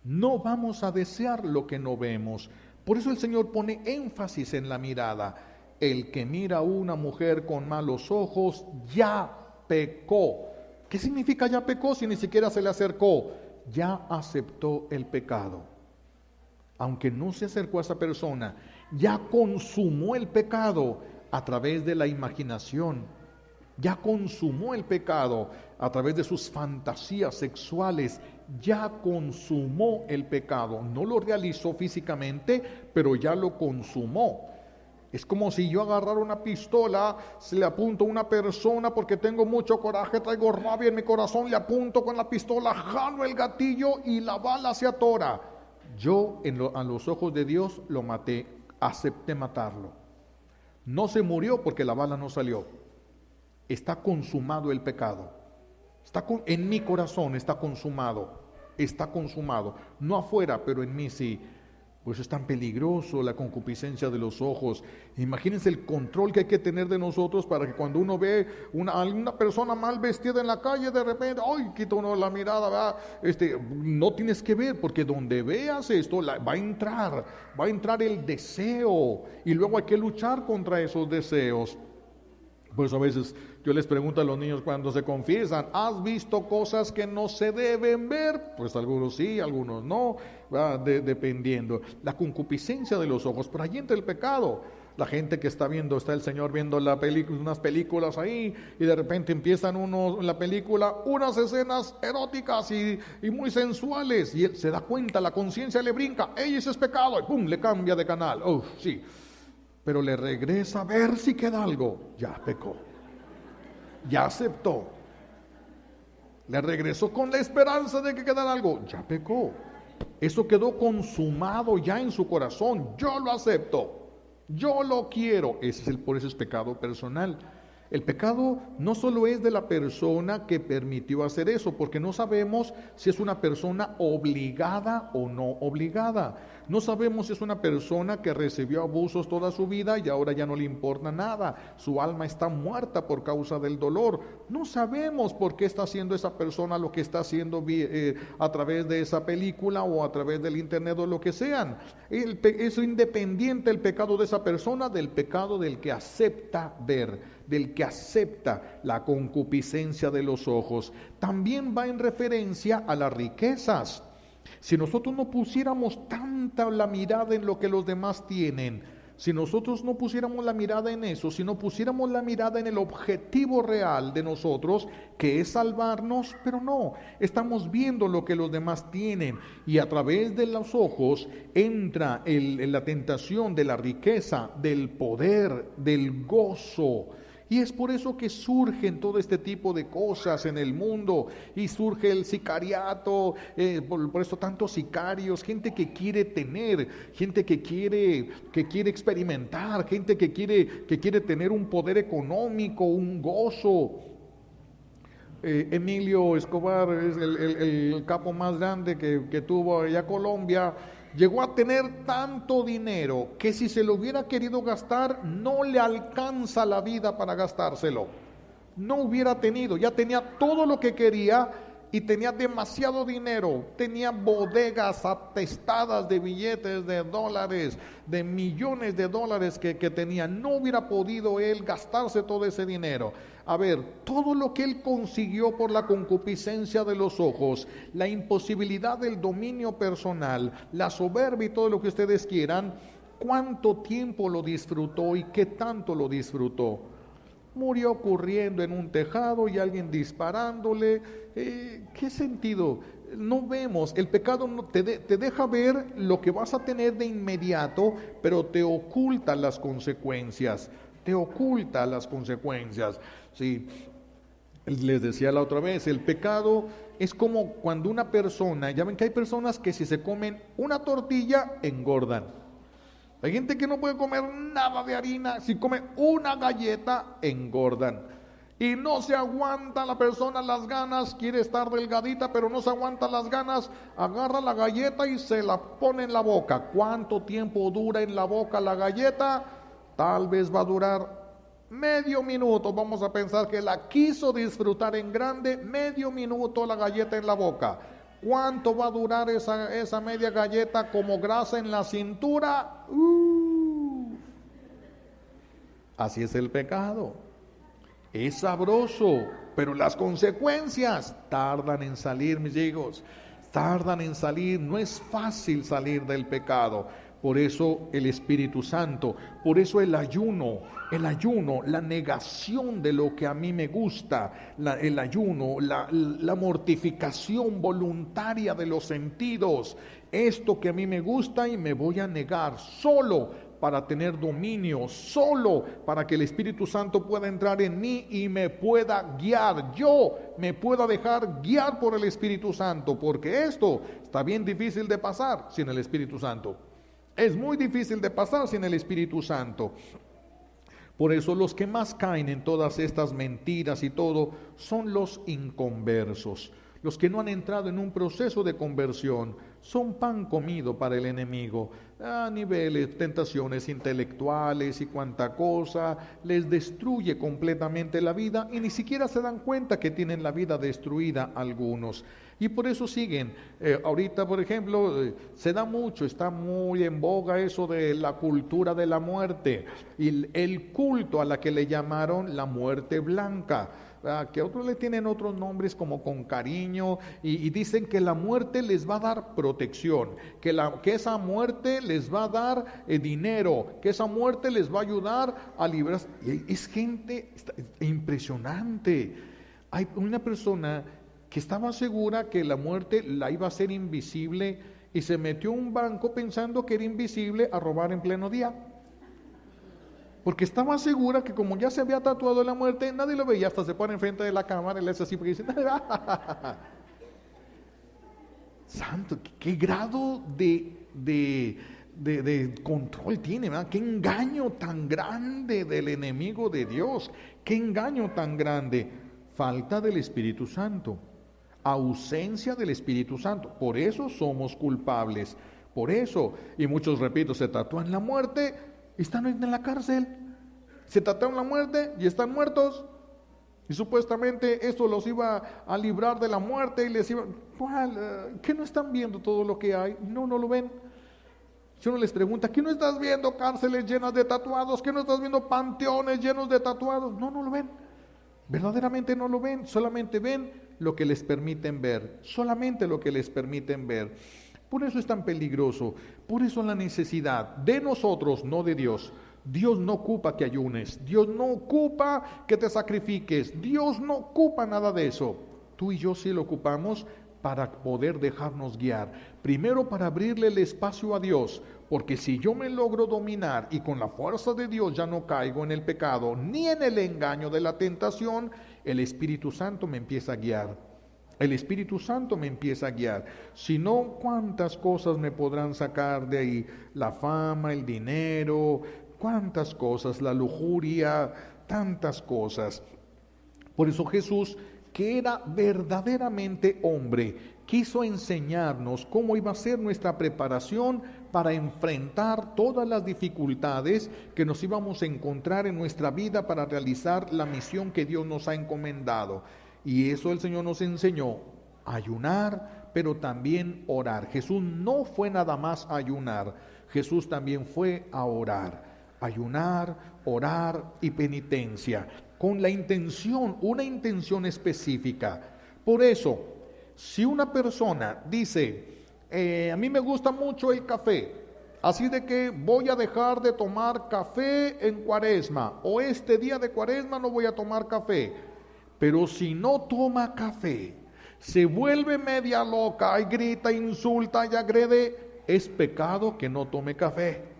No vamos a desear lo que no vemos. Por eso el Señor pone énfasis en la mirada. El que mira a una mujer con malos ojos ya pecó. ¿Qué significa ya pecó si ni siquiera se le acercó? Ya aceptó el pecado. Aunque no se acercó a esa persona, ya consumó el pecado a través de la imaginación. Ya consumó el pecado a través de sus fantasías sexuales, ya consumó el pecado. No lo realizó físicamente, pero ya lo consumó. Es como si yo agarrara una pistola, se le apunto a una persona porque tengo mucho coraje, traigo rabia en mi corazón, le apunto con la pistola, jalo el gatillo y la bala se atora. Yo a los ojos de Dios lo maté, acepté matarlo. No se murió porque la bala no salió. Está consumado el pecado. En mi corazón está consumado. Está consumado. No afuera, pero en mí sí. Pues es tan peligroso la concupiscencia de los ojos. Imagínense el control que hay que tener de nosotros para que cuando uno ve a una persona mal vestida en la calle, de repente, ¡ay! Quita uno la mirada, ¿verdad? No tienes que ver, porque donde veas esto, va a entrar el deseo, y luego hay que luchar contra esos deseos. Pues a veces yo les pregunto a los niños cuando se confiesan, ¿has visto cosas que no se deben ver? Pues algunos sí, algunos no, dependiendo. La concupiscencia de los ojos, por allí entra el pecado. La gente que está el Señor viendo unas películas ahí, y de repente empiezan en la película unas escenas eróticas y muy sensuales, y él se da cuenta, la conciencia le brinca, ¡ey, ese es pecado! Y ¡pum!, le cambia de canal. Sí. Pero le regresa a ver si queda algo. Ya pecó. Ya aceptó. Le regresó con la esperanza de que quedara algo. Ya pecó. Eso quedó consumado ya en su corazón. Yo lo acepto. Yo lo quiero. Por eso es pecado personal. El pecado no solo es de la persona que permitió hacer eso, porque no sabemos si es una persona obligada o no obligada. No sabemos si es una persona que recibió abusos toda su vida y ahora ya no le importa nada. Su alma está muerta por causa del dolor. No sabemos por qué está haciendo esa persona lo que está haciendo a través de esa película o a través del internet o lo que sean. Es independiente el pecado de esa persona del pecado del que acepta ver, del que acepta la concupiscencia de los ojos. También va en referencia a las riquezas. Si nosotros no pusiéramos tanta la mirada en lo que los demás tienen, si nosotros no pusiéramos la mirada en eso, si no pusiéramos la mirada en el objetivo real de nosotros, que es salvarnos, pero no, estamos viendo lo que los demás tienen y a través de los ojos entra la tentación de la riqueza, del poder, del gozo. Y es por eso que surgen todo este tipo de cosas en el mundo. Y surge el sicariato, por eso tantos sicarios, gente que quiere tener, gente que quiere experimentar, gente que quiere tener un poder económico, un gozo. Emilio Escobar es el capo más grande que tuvo allá Colombia. Llegó a tener tanto dinero que si se lo hubiera querido gastar, no le alcanza la vida para gastárselo. No hubiera tenido, ya tenía todo lo que quería y tenía demasiado dinero. Tenía bodegas atestadas de billetes de dólares, de millones de dólares que tenía. No hubiera podido él gastarse todo ese dinero. A ver, todo lo que él consiguió por la concupiscencia de los ojos, la imposibilidad del dominio personal, la soberbia y todo lo que ustedes quieran, ¿cuánto tiempo lo disfrutó y qué tanto lo disfrutó? Murió corriendo en un tejado y alguien disparándole. ¿Qué sentido? No vemos, el pecado te deja ver lo que vas a tener de inmediato, pero te oculta las consecuencias. Te oculta las consecuencias. Sí. Les decía la otra vez, el pecado es como cuando una persona, ya ven que hay personas que si se comen una tortilla, engordan. Hay gente que no puede comer nada de harina, si come una galleta, engordan. Y no se aguanta la persona las ganas, quiere estar delgadita, pero no se aguanta las ganas, agarra la galleta y se la pone en la boca. ¿Cuánto tiempo dura en la boca la galleta? Tal vez va a durar medio minuto. Vamos a pensar que la quiso disfrutar en grande, medio minuto la galleta en la boca. ¿Cuánto va a durar esa media galleta como grasa en la cintura? Así es el pecado. Es sabroso, pero las consecuencias tardan en salir, mis hijos. Tardan en salir. No es fácil salir del pecado. Por eso el Espíritu Santo, por eso el ayuno, la negación de lo que a mí me gusta, el ayuno, la mortificación voluntaria de los sentidos, esto que a mí me gusta y me voy a negar solo para tener dominio, solo para que el Espíritu Santo pueda entrar en mí y me pueda guiar, yo me pueda dejar guiar por el Espíritu Santo, porque esto está bien difícil de pasar sin el Espíritu Santo. Es muy difícil de pasar sin el Espíritu Santo. Por eso los que más caen en todas estas mentiras y todo son los inconversos. Los que no han entrado en un proceso de conversión son pan comido para el enemigo. A niveles, tentaciones intelectuales y cuanta cosa, les destruye completamente la vida y ni siquiera se dan cuenta que tienen la vida destruida algunos. Y por eso siguen. Ahorita, por ejemplo, se da mucho, está muy en boga eso de la cultura de la muerte y el culto a la que le llamaron la muerte blanca. Que otros le tienen otros nombres como con cariño y dicen que la muerte les va a dar protección, que esa muerte les va a dar dinero, que esa muerte les va a ayudar a librarse. Es gente impresionante. Hay una persona que estaba segura que la muerte la iba a hacer invisible y se metió a un banco pensando que era invisible a robar en pleno día. Porque estaba segura que como ya se había tatuado la muerte, nadie lo veía, hasta se pone enfrente de la cámara y le hace así porque dice, santo, qué grado de control tiene, ¿verdad? Qué engaño tan grande del enemigo de Dios, qué engaño tan grande, falta del Espíritu Santo, ausencia del Espíritu Santo, por eso somos culpables, por eso, y muchos, repito, se tatúan la muerte, están en la cárcel, se trataron la muerte y están muertos. Y supuestamente esto los iba a librar de la muerte y les iba... ¿Qué no están viendo todo lo que hay? No lo ven. Si uno les pregunta, ¿qué no estás viendo cárceles llenas de tatuados? ¿Qué no estás viendo panteones llenos de tatuados? No, no lo ven. Verdaderamente no lo ven, solamente ven lo que les permiten ver, solamente lo que les permiten ver. Por eso es tan peligroso, por eso la necesidad de nosotros, no de Dios. Dios no ocupa que ayunes, Dios no ocupa que te sacrifiques, Dios no ocupa nada de eso. Tú y yo sí lo ocupamos para poder dejarnos guiar. Primero para abrirle el espacio a Dios, porque si yo me logro dominar y con la fuerza de Dios ya no caigo en el pecado ni en el engaño de la tentación, el Espíritu Santo me empieza a guiar. El Espíritu Santo me empieza a guiar. Si no, ¿cuántas cosas me podrán sacar de ahí? La fama, el dinero, cuántas cosas, la lujuria, tantas cosas. Por eso Jesús, que era verdaderamente hombre, quiso enseñarnos cómo iba a ser nuestra preparación para enfrentar todas las dificultades que nos íbamos a encontrar en nuestra vida para realizar la misión que Dios nos ha encomendado. Y eso el Señor nos enseñó, ayunar, pero también orar. Jesús no fue nada más a ayunar, Jesús también fue a orar. Ayunar, orar y penitencia, con la intención, una intención específica. Por eso, si una persona dice, a mí me gusta mucho el café, así de que voy a dejar de tomar café en Cuaresma, o este día de Cuaresma no voy a tomar café, pero si no toma café, se vuelve media loca y grita, insulta y agrede, es pecado que no tome café.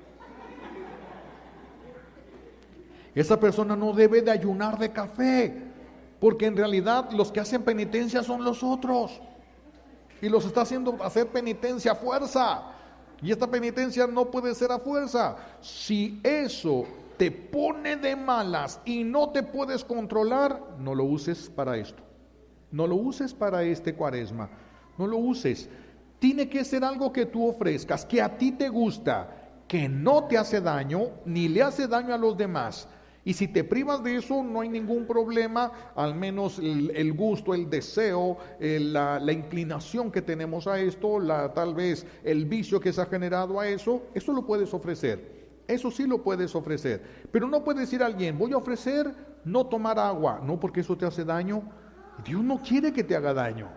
Esa persona no debe de ayunar de café, porque en realidad los que hacen penitencia son los otros, y los está haciendo hacer penitencia a fuerza, y esta penitencia no puede ser a fuerza. Si eso te pone de malas y no te puedes controlar, no lo uses para esto, no lo uses para este Cuaresma, no lo uses. Tiene que ser algo que tú ofrezcas, que a ti te gusta, que no te hace daño, ni le hace daño a los demás. Y si te privas de eso, no hay ningún problema, al menos el gusto, el deseo, la inclinación que tenemos a esto, tal vez el vicio que se ha generado a eso lo puedes ofrecer. Eso sí lo puedes ofrecer. Pero no puedes decir a alguien, voy a ofrecer no tomar agua, no, porque eso te hace daño. Dios no quiere que te haga daño.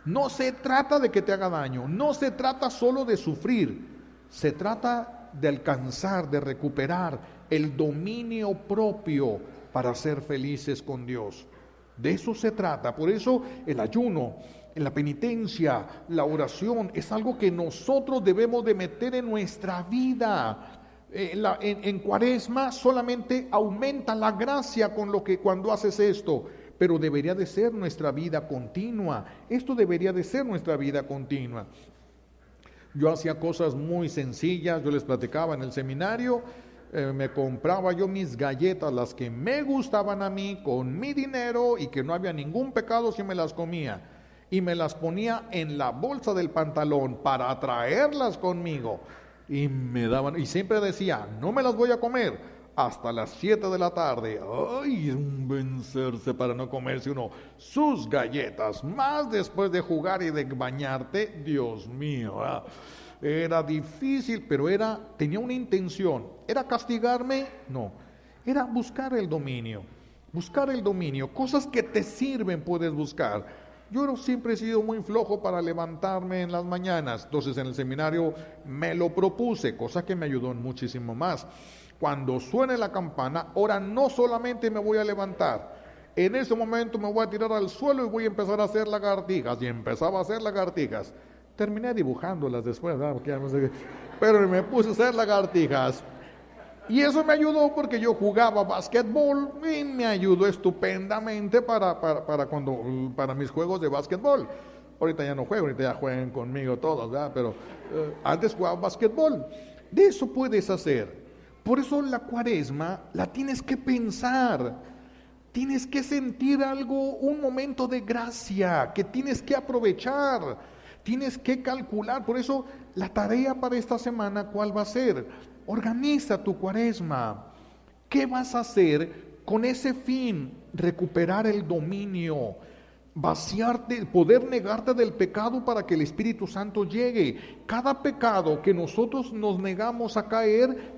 No se trata de que te haga daño, no se trata solo de sufrir, se trata de alcanzar, de recuperar el dominio propio para ser felices con Dios. De eso se trata. Por eso el ayuno, la penitencia, la oración es algo que nosotros debemos de meter en nuestra vida. En Cuaresma solamente aumenta la gracia cuando haces esto, pero debería de ser nuestra vida continua. Esto debería de ser nuestra vida continua. Yo hacía cosas muy sencillas, yo les platicaba en el seminario, me compraba yo mis galletas, las que me gustaban a mí, con mi dinero, y que no había ningún pecado si me las comía, y me las ponía en la bolsa del pantalón para traerlas conmigo, y me daban, y siempre decía, no me las voy a comer hasta las 7 de la tarde. Ay, un vencerse para no comerse uno sus galletas, más después de jugar y de bañarte. Dios mío, era difícil, pero tenía una intención. ¿Era castigarme? No, era buscar el dominio, cosas que te sirven puedes buscar. Yo siempre he sido muy flojo para levantarme en las mañanas, entonces en el seminario me lo propuse, cosa que me ayudó muchísimo más. Cuando suene la campana, ahora no solamente me voy a levantar, en ese momento me voy a tirar al suelo y voy a empezar a hacer lagartijas, y empezaba a hacer lagartijas. Terminé dibujándolas después, pero me puse a hacer lagartijas. Y eso me ayudó porque yo jugaba básquetbol y me ayudó estupendamente para mis juegos de básquetbol. Ahorita ya no juego, ahorita ya juegan conmigo todos, ¿verdad? Pero antes jugaba básquetbol. De eso puedes hacer. Por eso la Cuaresma la tienes que pensar. Tienes que sentir algo, un momento de gracia que tienes que aprovechar. Tienes que calcular. Por eso la tarea para esta semana, ¿cuál va a ser? Organiza tu Cuaresma. ¿Qué vas a hacer con ese fin? Recuperar el dominio. vaciarte, poder negarte del pecado para que el Espíritu Santo llegue. Cada pecado que nosotros nos negamos a caer,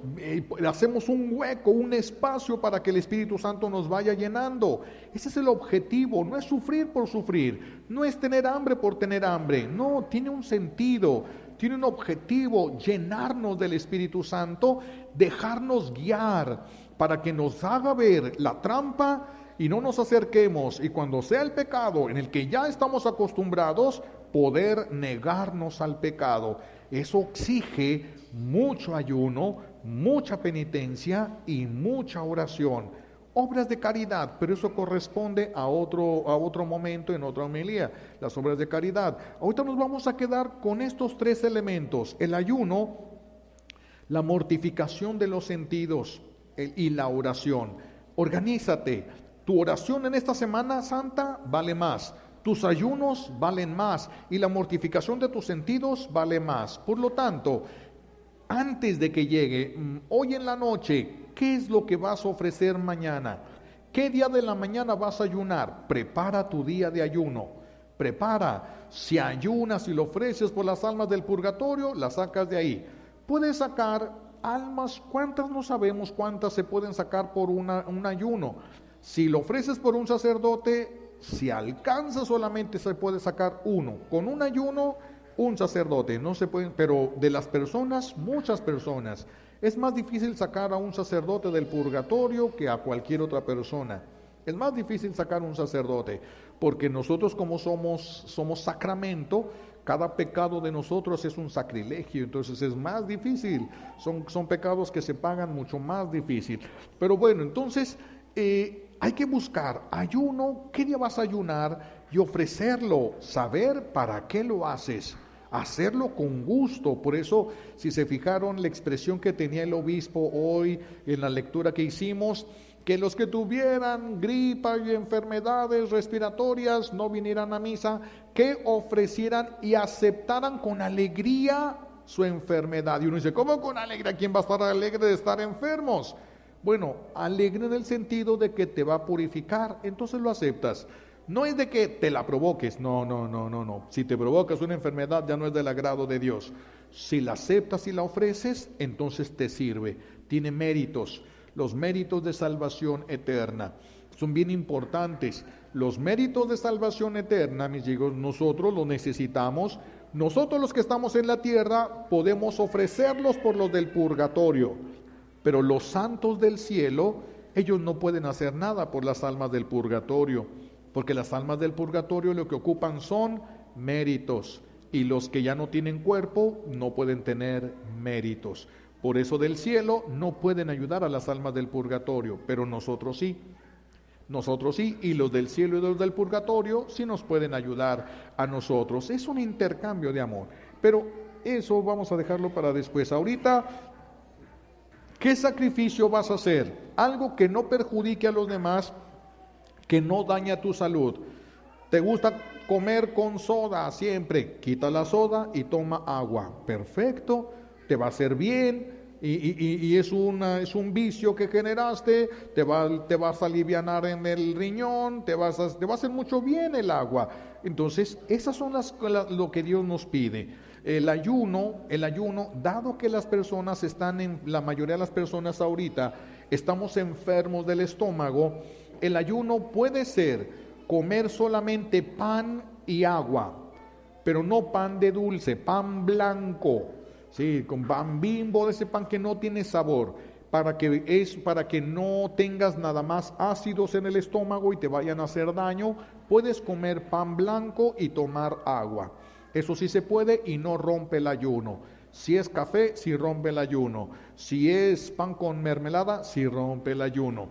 hacemos un hueco, un espacio para que el Espíritu Santo nos vaya llenando. Ese es el objetivo, no es sufrir por sufrir, no es tener hambre por tener hambre, no, tiene un sentido, tiene un objetivo: llenarnos del Espíritu Santo, dejarnos guiar para que nos haga ver la trampa y no nos acerquemos, y cuando sea el pecado en el que ya estamos acostumbrados, poder negarnos al pecado. Eso exige mucho ayuno, mucha penitencia y mucha oración. Obras de caridad, pero eso corresponde a otro momento, en otra homilía, las obras de caridad. Ahorita nos vamos a quedar con estos tres elementos: el ayuno, la mortificación de los sentidos y la oración. Organízate. Tu oración en esta Semana Santa vale más, tus ayunos valen más y la mortificación de tus sentidos vale más. Por lo tanto, antes de que llegue, hoy en la noche, ¿qué es lo que vas a ofrecer mañana? ¿Qué día de la mañana vas a ayunar? Prepara tu día de ayuno. Prepara. Si ayunas y lo ofreces por las almas del purgatorio, las sacas de ahí. Puedes sacar almas, ¿cuántas? No sabemos cuántas se pueden sacar por un ayuno. Si lo ofreces por un sacerdote, si alcanza, solamente se puede sacar uno. Con un ayuno, un sacerdote. No se pueden, pero de las personas, muchas personas. Es más difícil sacar a un sacerdote del purgatorio que a cualquier otra persona. Es más difícil sacar un sacerdote, porque nosotros, como somos sacramento, cada pecado de nosotros es un sacrilegio, entonces es más difícil. Son pecados que se pagan mucho más difícil. Pero bueno, entonces hay que buscar ayuno, qué día vas a ayunar y ofrecerlo, saber para qué lo haces, hacerlo con gusto. Por eso, si se fijaron la expresión que tenía el obispo hoy en la lectura que hicimos, que los que tuvieran gripa y enfermedades respiratorias no vinieran a misa, que ofrecieran y aceptaran con alegría su enfermedad. Y uno dice, ¿cómo con alegría? ¿Quién va a estar alegre de estar enfermos? Bueno, alegre en el sentido de que te va a purificar, entonces lo aceptas. No es de que te la provoques, no. Si te provocas una enfermedad ya no es del agrado de Dios. Si la aceptas y la ofreces, entonces te sirve. Tiene méritos, los méritos de salvación eterna. Son bien importantes. Los méritos de salvación eterna, mis hijos, nosotros los necesitamos. Nosotros los que estamos en la tierra podemos ofrecerlos por los del purgatorio. Pero los santos del cielo, ellos no pueden hacer nada por las almas del purgatorio, porque las almas del purgatorio lo que ocupan son méritos, y los que ya no tienen cuerpo no pueden tener méritos. Por eso del cielo no pueden ayudar a las almas del purgatorio, pero nosotros sí. Nosotros sí, y los del cielo y los del purgatorio sí nos pueden ayudar a nosotros. Es un intercambio de amor, pero eso vamos a dejarlo para después. Ahorita, ¿qué sacrificio vas a hacer? Algo que no perjudique a los demás, que no daña tu salud. ¿Te gusta comer con soda siempre? Quita la soda y toma agua. Perfecto, te va a hacer bien y es un vicio que generaste, te vas a alivianar en el riñón, te va a hacer mucho bien el agua. Entonces, esas son lo que Dios nos pide. El ayuno, dado que las personas la mayoría de las personas ahorita estamos enfermos del estómago, el ayuno puede ser comer solamente pan y agua, pero no pan de dulce, pan blanco, sí, con pan Bimbo, de ese pan que no tiene sabor, para que no tengas nada más ácidos en el estómago y te vayan a hacer daño. Puedes comer pan blanco y tomar agua. Eso sí se puede y no rompe el ayuno. Si es café, sí rompe el ayuno. Si es pan con mermelada, sí rompe el ayuno.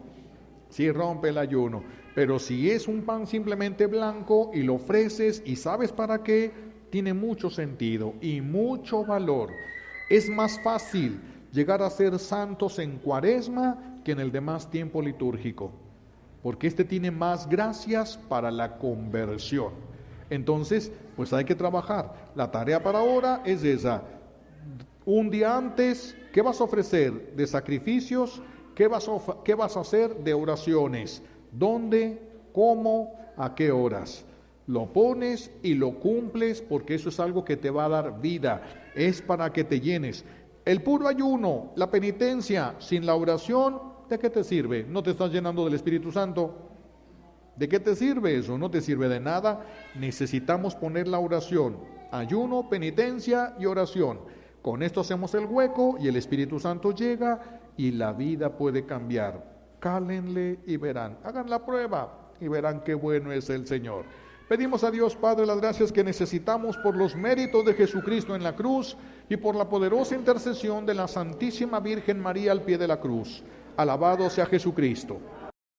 Sí rompe el ayuno. Pero si es un pan simplemente blanco y lo ofreces y sabes para qué, tiene mucho sentido y mucho valor. Es más fácil llegar a ser santos en Cuaresma que en el demás tiempo litúrgico, porque este tiene más gracias para la conversión. Entonces, pues hay que trabajar. La tarea para ahora es esa. Un día antes, ¿qué vas a ofrecer de sacrificios? ¿Qué vas a hacer de oraciones? ¿Dónde? ¿Cómo? ¿A qué horas? Lo pones y lo cumples porque eso es algo que te va a dar vida, es para que te llenes. El puro ayuno, la penitencia, sin la oración, ¿de qué te sirve? ¿No te estás llenando del Espíritu Santo? ¿De qué te sirve eso? No te sirve de nada. Necesitamos poner la oración, ayuno, penitencia y oración. Con esto hacemos el hueco y el Espíritu Santo llega y la vida puede cambiar. Cálenle y verán, hagan la prueba y verán qué bueno es el Señor. Pedimos a Dios Padre las gracias que necesitamos por los méritos de Jesucristo en la cruz y por la poderosa intercesión de la Santísima Virgen María al pie de la cruz. Alabado sea Jesucristo.